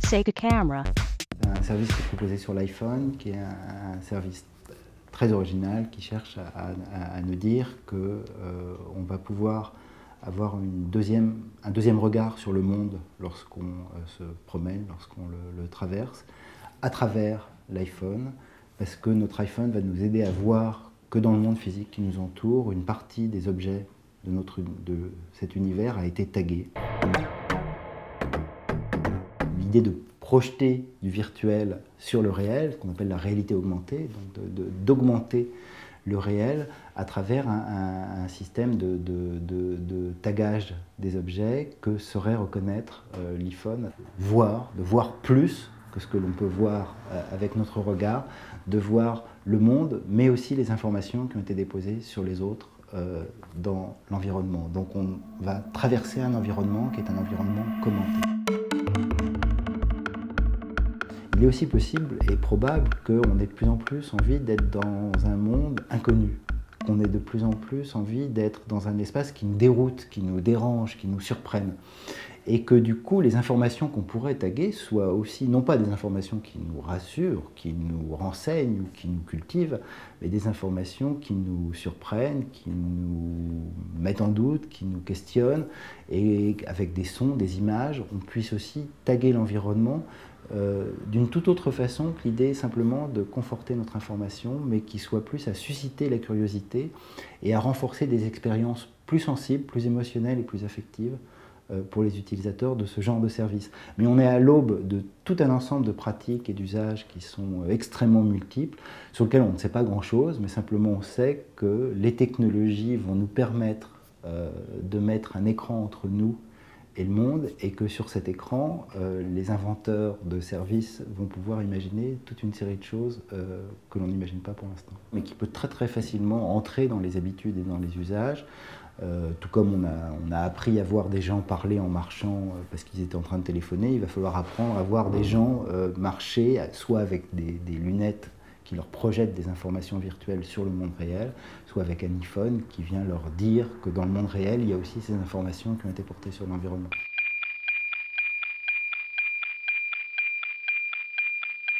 Sega camera. C'est un service qui est proposé sur l'iPhone, qui est un service très original qui cherche à nous dire qu'on va pouvoir avoir un deuxième regard sur le monde lorsqu'on se promène, lorsqu'on le traverse, à travers l'iPhone, parce que notre iPhone va nous aider à voir que dans le monde physique qui nous entoure, une partie des objets de cet univers a été taguée. L'idée de projeter du virtuel sur le réel, ce qu'on appelle la réalité augmentée, donc d'augmenter le réel à travers un système de tagage des objets que saurait reconnaître l'iPhone, de voir plus que ce que l'on peut voir avec notre regard, de voir le monde, mais aussi les informations qui ont été déposées sur les autres dans l'environnement. Donc on va traverser un environnement qui est un environnement commenté. Il est aussi possible et probable qu'on ait de plus en plus envie d'être dans un monde inconnu, qu'on ait de plus en plus envie d'être dans un espace qui nous déroute, qui nous dérange, qui nous surprenne. Et que du coup, les informations qu'on pourrait taguer soient aussi, non pas des informations qui nous rassurent, qui nous renseignent ou qui nous cultivent, mais des informations qui nous surprennent, qui nous mettent en doute, qui nous questionnent, et avec des sons, des images, on puisse aussi taguer l'environnement d'une toute autre façon que l'idée simplement de conforter notre information, mais qui soit plus à susciter la curiosité et à renforcer des expériences plus sensibles, plus émotionnelles et plus affectives pour les utilisateurs de ce genre de service. Mais on est à l'aube de tout un ensemble de pratiques et d'usages qui sont extrêmement multiples, sur lesquels on ne sait pas grand-chose, mais simplement on sait que les technologies vont nous permettre de mettre un écran entre nous et le monde, et que sur cet écran, les inventeurs de services vont pouvoir imaginer toute une série de choses que l'on n'imagine pas pour l'instant, mais qui peut très très facilement entrer dans les habitudes et dans les usages, tout comme on a appris à voir des gens parler en marchant parce qu'ils étaient en train de téléphoner, il va falloir apprendre à voir des gens marcher, soit avec des lunettes qui leur projettent des informations virtuelles sur le monde réel, soit avec un iPhone qui vient leur dire que dans le monde réel, il y a aussi ces informations qui ont été portées sur l'environnement.